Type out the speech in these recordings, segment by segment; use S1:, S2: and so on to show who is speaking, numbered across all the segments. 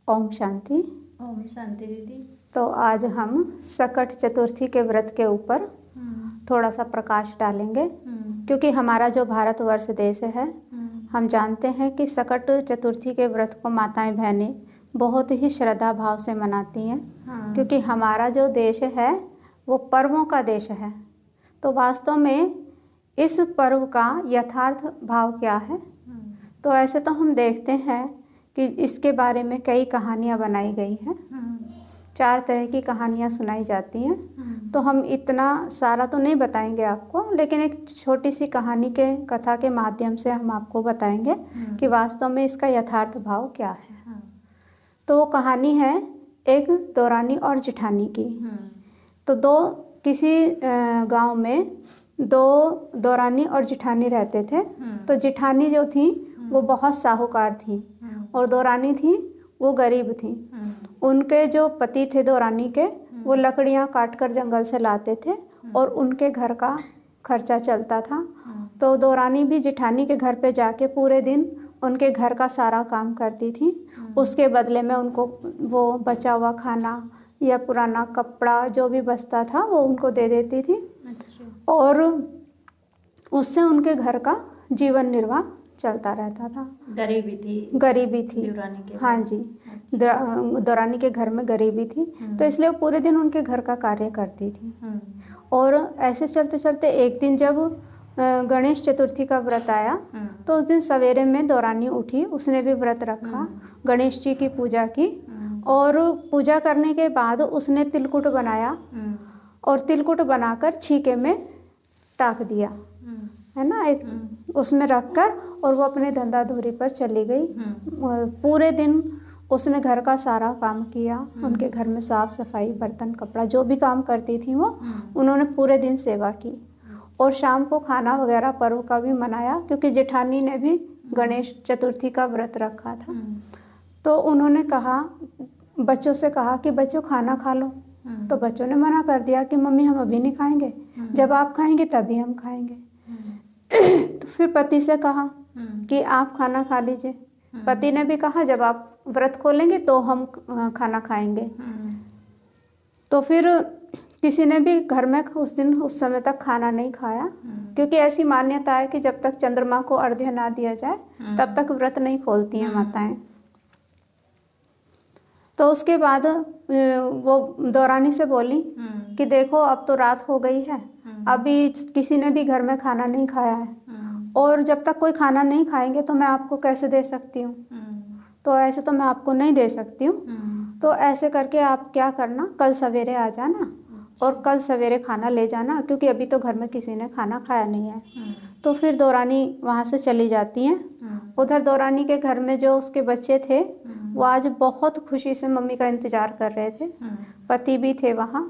S1: ओम शांति।
S2: ओम शांति दीदी।
S1: तो आज हम सकट चतुर्थी के व्रत के ऊपर थोड़ा सा प्रकाश डालेंगे, क्योंकि हमारा जो भारतवर्ष देश है, हम जानते हैं कि सकट चतुर्थी के व्रत को माताएं बहनें बहुत ही श्रद्धा भाव से मनाती हैं। क्योंकि हमारा जो देश है वो पर्वों का देश है। तो वास्तव में इस पर्व का यथार्थ भाव क्या है? तो ऐसे तो हम देखते हैं कि इसके बारे में कई कहानियाँ बनाई गई हैं, 4 तरह की कहानियाँ सुनाई जाती हैं। तो हम इतना सारा तो नहीं बताएंगे आपको, लेकिन एक छोटी सी कहानी के कथा के माध्यम से हम आपको बताएंगे कि वास्तव में इसका यथार्थ भाव क्या है। तो वो कहानी है एक दौरानी और जिठानी की। तो किसी गांव में 2 दौरानी और जिठानी रहते थे। तो जिठानी जो थी वो बहुत साहूकार थी और दौरानी थी वो गरीब थी। उनके जो पति थे दौरानी के, वो लकड़ियाँ काट कर जंगल से लाते थे और उनके घर का खर्चा चलता था। तो दौरानी भी जिठानी के घर पे जाके पूरे दिन उनके घर का सारा काम करती थी। उसके बदले में उनको वो बचा हुआ खाना या पुराना कपड़ा जो भी बचता था वो उनको दे देती थी।
S2: अच्छा।
S1: और उससे उनके घर का जीवन निर्वाह चलता रहता था।
S2: गरीबी थी
S1: दौरानी के, हाँ जी। दौरानी के घर में गरीबी थी, तो इसलिए वो पूरे दिन उनके घर का कार्य करती थी। और ऐसे चलते चलते एक दिन जब गणेश चतुर्थी का व्रत आया, तो उस दिन सवेरे में दौरानी उठी, उसने भी व्रत रखा, गणेश जी की पूजा की। और पूजा करने के बाद उसने तिलकुट बनाया और तिलकुट बनाकर छीके में टाक दिया, है ना, एक उसमें रखकर, और वो अपने धंधा धूरी पर चली गई। पूरे दिन उसने घर का सारा काम किया, उनके घर में साफ सफाई, बर्तन कपड़ा जो भी काम करती थी वो उन्होंने पूरे दिन सेवा की। और शाम को खाना वगैरह पर्व का भी मनाया, क्योंकि जेठानी ने भी गणेश चतुर्थी का व्रत रखा था। तो उन्होंने कहा, बच्चों से कहा कि बच्चों खाना खा लो। तो बच्चों ने मना कर दिया कि मम्मी हम अभी नहीं खाएंगे, जब आप खाएंगे तभी हम खाएंगे। तो फिर पति से कहा कि आप खाना खा लीजिए। पति ने भी कहा जब आप व्रत खोलेंगे तो हम खाना खाएंगे। तो फिर किसी ने भी घर में उस दिन उस समय तक खाना नहीं खाया, क्योंकि ऐसी मान्यता है कि जब तक चंद्रमा को अर्घ्य ना दिया जाए तब तक व्रत नहीं खोलती हैं माताएं। तो उसके बाद वो दौरानी से बोली कि देखो अब तो रात हो गई है, अभी किसी ने भी घर में खाना नहीं खाया है, और जब तक कोई खाना नहीं खाएंगे तो मैं आपको कैसे दे सकती हूँ? तो ऐसे तो मैं आपको नहीं दे सकती हूँ। तो ऐसे करके आप क्या करना, कल सवेरे आ जाना और कल सवेरे खाना ले जाना, क्योंकि अभी तो घर में किसी ने खाना खाया नहीं है। तो फिर दौरानी वहाँ से चली जाती हैं। उधर दौरानी के घर में जो उसके बच्चे थे वो आज बहुत खुशी से मम्मी का इंतज़ार कर रहे थे। पति भी थे वहाँ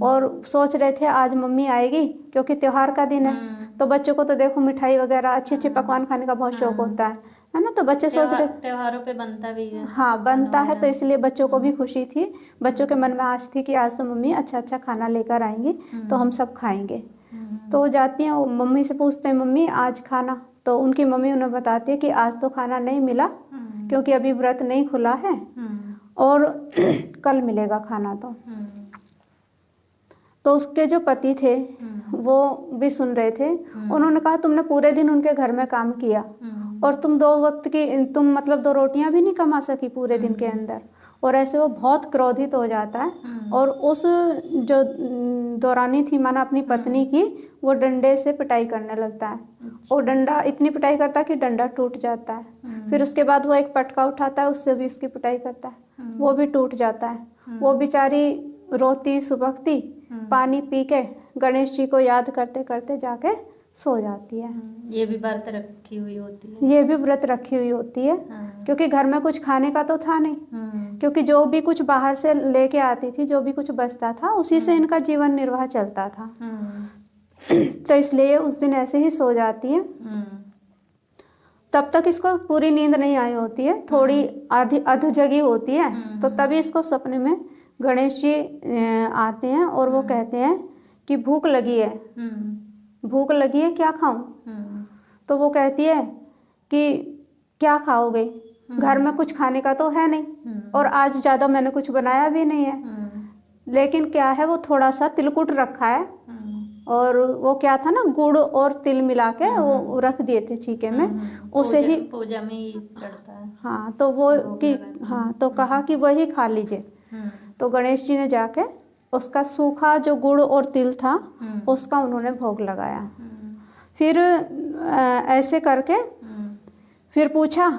S1: और सोच रहे थे आज मम्मी आएगी, क्योंकि त्योहार का दिन है। तो बच्चों को तो देखो मिठाई वगैरह अच्छे अच्छे पकवान खाने का बहुत शौक होता है ना। तो बच्चे सोच रहे,
S2: त्योहारों पे बनता भी है।
S1: हाँ बनता है, तो इसलिए बच्चों को भी खुशी थी। बच्चों के मन में आश थी कि आज तो मम्मी अच्छा अच्छा खाना लेकर आएंगी तो हम सब खाएंगे। तो वो जाती हैं, वो मम्मी से पूछते हैं मम्मी आज खाना? तो उनकी मम्मी उन्हें बताती है कि आज तो खाना नहीं मिला, क्योंकि अभी व्रत नहीं खुला है और कल मिलेगा खाना। तो उसके जो पति थे वो भी सुन रहे थे। उन्होंने कहा तुमने पूरे दिन उनके घर में काम किया और तुम 2 वक्त की, तुम मतलब 2 रोटियां भी नहीं कमा सकी पूरे दिन के अंदर। और ऐसे वो बहुत क्रोधित हो जाता है और उस जो दौरानी थी माना अपनी पत्नी की, वो डंडे से पिटाई करने लगता है। और डंडा इतनी पिटाई करता है कि डंडा टूट जाता है। फिर उसके बाद वो एक पटका उठाता है, उससे भी उसकी पिटाई करता है, वो भी टूट जाता है। वो बेचारी रोती सुबकती पानी पी के गणेश जी को याद करते करते जाके सो जाती है।
S2: ये भी व्रत रखी हुई होती है।
S1: ये भी व्रत रखी हुई होती है, क्योंकि घर में कुछ खाने का तो था नहीं, क्योंकि जो भी कुछ बाहर से लेके आती थी, जो भी कुछ बचता था उसी से इनका जीवन निर्वाह चलता था। तो इसलिए उस दिन ऐसे ही सो जाती है। तब तक इसको पूरी नींद नहीं आई होती है, थोड़ी अध जगी होती है। तो तभी इसको सपने में गणेश जी आते हैं और वो कहते हैं कि भूख लगी है, भूख लगी है, क्या खाऊं? तो वो कहती है कि क्या खाओगे? घर में कुछ खाने का तो है नहीं, और आज ज़्यादा मैंने कुछ बनाया भी नहीं है, लेकिन क्या है वो थोड़ा सा तिलकुट रखा है, और वो क्या था ना, गुड़ और तिल मिला के वो रख दिए थे छीके में, उसे ही
S2: पूजा में ही चढ़ता है।
S1: हाँ, तो वो कि हाँ, तो कहा कि वही खा लीजिए। तो गणेश जी ने जाके उसका सूखा जो गुड़ और तिल था उसका उन्होंने भोग लगाया। फिर ऐसे करके फिर पूछा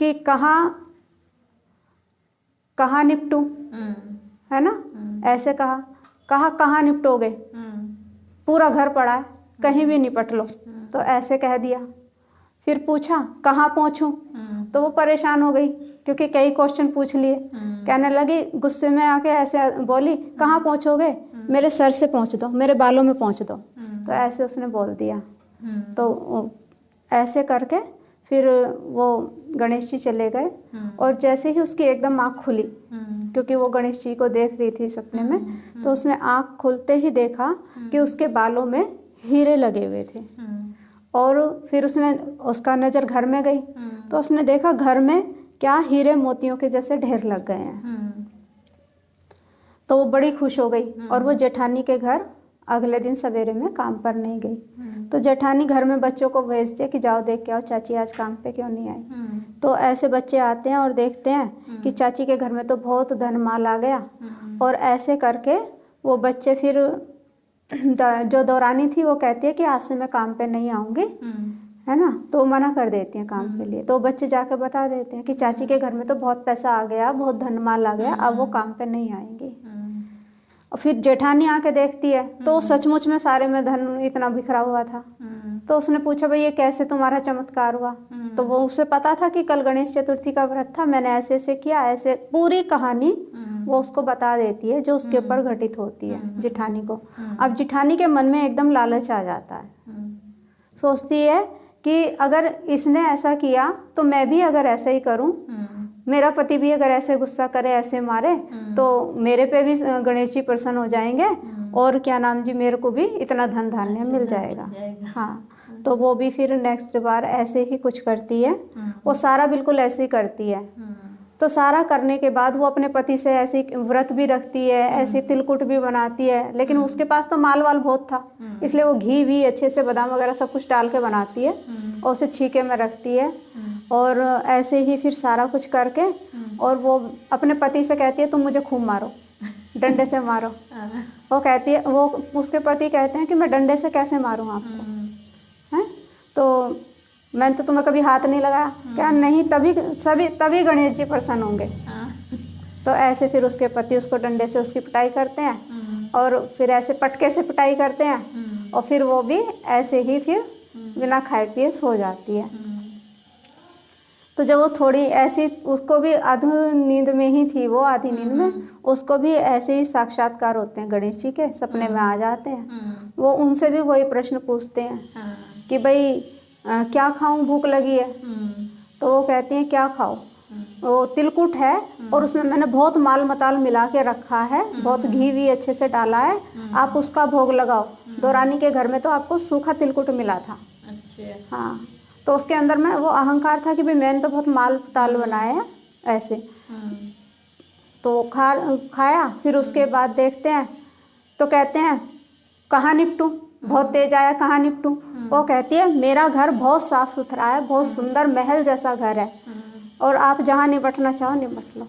S1: कि कहाँ निपटूं, है ना, ऐसे कहाँ निपटोगे, पूरा घर पड़ा है, कहीं भी निपट लो, तो ऐसे कह दिया। फिर पूछा कहाँ पहुँचूं, तो वो परेशान हो गई क्योंकि कई क्वेश्चन पूछ लिए। कहने लगी, गुस्से में आके ऐसे बोली, कहाँ पहुँचोगे, मेरे सर से पहुँच दो, मेरे बालों में पहुँच दो, तो ऐसे उसने बोल दिया। तो ऐसे करके फिर वो गणेश जी चले गए, और जैसे ही उसकी एकदम आँख खुली, क्योंकि वो गणेश जी को देख रही थी सपने में, तो उसने आँख खुलते ही देखा कि उसके बालों में हीरे लगे हुए थे। और फिर उसका नज़र घर में गई, तो उसने देखा घर में क्या हीरे मोतियों के जैसे ढेर लग गए हैं। तो वो बड़ी खुश हो गई, और वो जेठानी के घर अगले दिन सवेरे में काम पर नहीं गई। तो जेठानी घर में बच्चों को भेजती है कि जाओ देख के आओ चाची आज काम पे क्यों नहीं आई। तो ऐसे बच्चे आते हैं और देखते हैं कि चाची के घर में तो बहुत धन माल आ गया, और ऐसे करके वो बच्चे फिर जो दौरानी थी वो कहती है कि आज से मैं काम पे नहीं आऊँगी, है ना, तो मना कर देती हैं काम के लिए। तो बच्चे जाके बता देते हैं कि चाची के घर में तो बहुत पैसा आ गया, बहुत धन माल आ गया, अब वो काम पे नहीं आएंगी। और फिर जेठानी आके देखती है तो सचमुच में सारे में धन इतना बिखरा हुआ था। तो उसने पूछा, भाई ये कैसे तुम्हारा चमत्कार हुआ। तो वो उसे पता था कि कल गणेश चतुर्थी का व्रत था, मैंने ऐसे ऐसे किया, ऐसे पूरी कहानी वो उसको बता देती है जो उसके ऊपर घटित होती है जेठानी को। अब जेठानी के मन में एकदम लालच आ जाता है, सोचती है कि अगर इसने ऐसा किया तो मैं भी अगर ऐसा ही करूं, मेरा पति भी अगर ऐसे गुस्सा करे, ऐसे मारे, तो मेरे पे भी गणेश जी प्रसन्न हो जाएंगे, और क्या नाम जी, मेरे को भी इतना धन धान्य मिल जाएगा। हाँ, तो वो भी फिर नेक्स्ट बार ऐसे ही कुछ करती है, वो सारा बिल्कुल ऐसे ही करती है। तो सारा करने के बाद वो अपने पति से ऐसे व्रत भी रखती है, ऐसे तिलकुट भी बनाती है, लेकिन उसके पास तो माल वाल बहुत था, इसलिए वो घी भी अच्छे से बादाम वगैरह सब कुछ डाल के बनाती है, और उसे छीके में रखती है। और ऐसे ही फिर सारा कुछ करके, और वो अपने पति से कहती है तुम मुझे खूब मारो, डंडे से मारो। वो कहती है, वो उसके पति कहते हैं कि मैं डंडे से कैसे मारूं आपको, हैं, तो मैंने तो तुम्हें कभी हाथ नहीं लगाया। क्या नहीं, तभी गणेश जी प्रसन्न होंगे। तो ऐसे फिर उसके पति उसको डंडे से उसकी पिटाई करते हैं, और फिर ऐसे पटके से पिटाई करते हैं, और फिर वो भी ऐसे ही फिर बिना खाए पिए सो जाती है। तो जब वो थोड़ी ऐसी, उसको भी आधी नींद में ही थी, वो आधी नींद में, उसको भी ऐसे ही साक्षात्कार होते हैं गणेश जी के, सपने में आ जाते हैं। वो उनसे भी वही प्रश्न पूछते हैं कि भाई क्या खाऊं, भूख लगी है। तो वो कहती हैं क्या खाओ, वो तिलकुट है और उसमें मैंने बहुत माल मताल मिला के रखा है, बहुत घी भी अच्छे से डाला है, आप उसका भोग लगाओ। दौरानी के घर में तो आपको सूखा तिलकुट मिला था।
S2: अच्छा।
S1: हाँ, तो उसके अंदर में वो अहंकार था कि भाई मैंने तो बहुत माल ताल बनाए हैं ऐसे। तो खाया, फिर उसके बाद देखते हैं तो कहते हैं कहाँ निपटूं, बहुत तेज आया, कहाँ निपटूं। वो कहती है मेरा घर बहुत साफ सुथरा है, बहुत सुंदर महल जैसा घर है, और आप जहाँ निपटना चाहो निपट लो।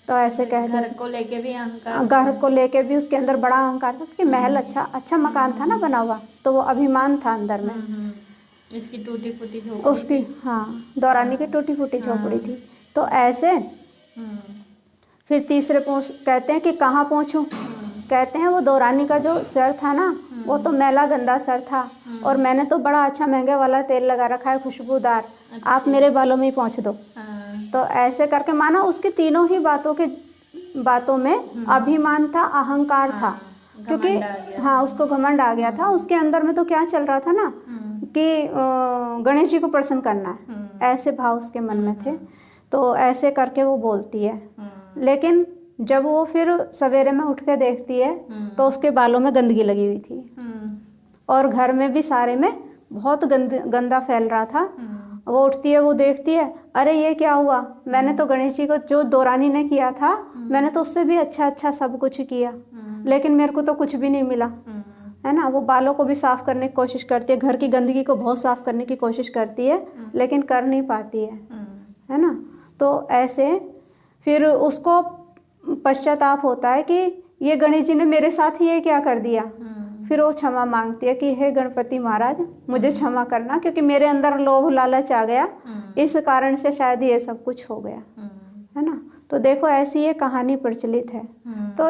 S1: तो ऐसे कहते
S2: घर को लेके भी अहंकार,
S1: घर को लेके भी उसके अंदर बड़ा अहंकार था कि महल अच्छा मकान था ना बना हुआ, तो वो अभिमान था अंदर में।
S2: इसकी टूटी फूटी झोपड़ी
S1: उसकी, हाँ, दौरानी की टूटी फूटी झोपड़ी थी। तो ऐसे फिर तीसरे कहते हैं कि कहाँ पहुँचूं। कहते हैं वो दौरानी का जो सर था ना, वो तो मैला गंदा सर था, और मैंने तो बड़ा अच्छा महंगे वाला तेल लगा रखा है खुशबूदार, आप मेरे बालों में ही पहुँच दो। तो ऐसे करके माना उसकी तीनों ही बातों में अभिमान था, अहंकार था, क्योंकि हाँ उसको घमंड आ गया था। उसके अंदर में तो क्या चल रहा था ना कि गणेश जी को प्रसन्न करना है, ऐसे भाव उसके मन में थे। तो ऐसे करके वो बोलती है, लेकिन जब वो फिर सवेरे में उठ के देखती है तो उसके बालों में गंदगी लगी हुई थी, और घर में भी सारे में बहुत गंदा फैल रहा था, वो उठती है, वो देखती है, अरे ये क्या हुआ, मैंने तो गणेश जी को जो दौरानी ने किया था मैंने तो उससे भी अच्छा अच्छा सब कुछ किया, लेकिन मेरे को तो कुछ भी नहीं मिला, है ना। वो बालों को भी साफ करने की कोशिश करती है, घर की गंदगी को बहुत साफ करने की कोशिश करती है, लेकिन कर नहीं पाती है ना। तो ऐसे फिर उसको पश्चाताप होता है कि ये गणेश जी ने मेरे साथ ही ये क्या कर दिया। फिर वो क्षमा मांगती है कि हे गणपति महाराज मुझे क्षमा करना, क्योंकि मेरे अंदर लोभ लालच आ गया, इस कारण से शायद ये सब कुछ हो गया, है ना। तो देखो ऐसी ये कहानी प्रचलित है। तो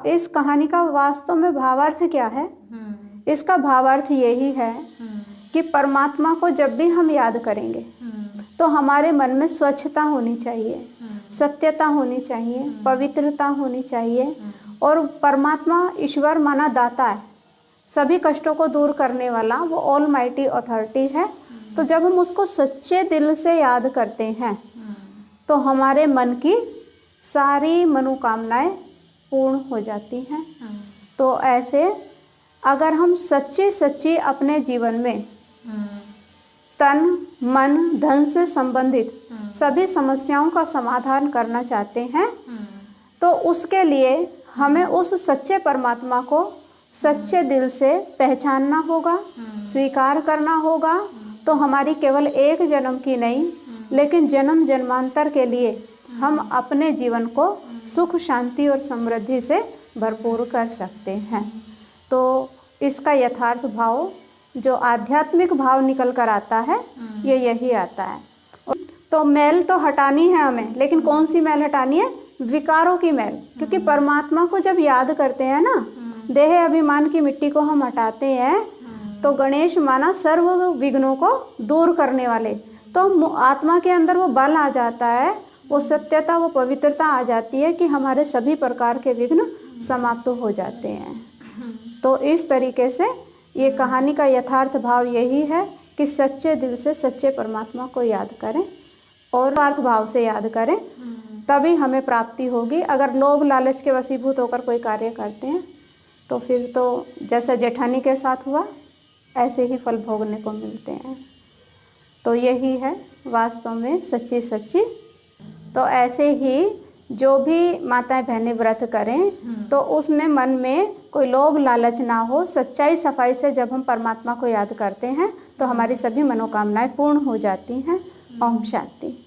S1: इस कहानी का वास्तव में भावार्थ क्या है? इसका भावार्थ यही है कि परमात्मा को जब भी हम याद करेंगे तो हमारे मन में स्वच्छता होनी चाहिए, सत्यता होनी चाहिए, पवित्रता होनी चाहिए। और परमात्मा ईश्वर माना दाता है, सभी कष्टों को दूर करने वाला, वो ऑल माइटी अथॉरिटी है। तो जब हम उसको सच्चे दिल से याद करते हैं तो हमारे मन की सारी मनोकामनाएं पूर्ण हो जाती हैं। तो ऐसे अगर हम सच्चे सच्चे अपने जीवन में तन मन धन से संबंधित सभी समस्याओं का समाधान करना चाहते हैं तो उसके लिए हमें उस सच्चे परमात्मा को सच्चे दिल से पहचानना होगा, स्वीकार करना होगा। तो हमारी केवल एक जन्म की नहीं लेकिन जन्म जन्मांतर के लिए हम अपने जीवन को सुख शांति और समृद्धि से भरपूर कर सकते हैं। तो इसका यथार्थ भाव जो आध्यात्मिक भाव निकल कर आता है ये यही आता है। तो मैल तो हटानी है हमें, लेकिन कौन सी मैल हटानी है? विकारों की मैल। क्योंकि परमात्मा को जब याद करते हैं ना, देह अभिमान की मिट्टी को हम हटाते हैं तो गणेश माना सर्व विघ्नों को दूर करने वाले। तो आत्मा के अंदर वो बल आ जाता है, वो सत्यता, वो पवित्रता आ जाती है कि हमारे सभी प्रकार के विघ्न समाप्त हो जाते हैं। तो इस तरीके से ये कहानी का यथार्थ भाव यही है कि सच्चे दिल से सच्चे परमात्मा को याद करें और यथार्थ भाव से याद करें, तभी हमें प्राप्ति होगी। अगर लोभ लालच के वशीभूत होकर कोई कार्य करते हैं तो फिर तो जैसा जेठानी के साथ हुआ ऐसे ही फल भोगने को मिलते हैं। तो यही है वास्तव में सच्ची सच्ची। तो ऐसे ही जो भी माताएं बहनें व्रत करें तो उसमें मन में कोई लोभ लालच ना हो, सच्चाई सफाई से जब हम परमात्मा को याद करते हैं तो हमारी सभी मनोकामनाएं पूर्ण हो जाती हैं। ओम शांति।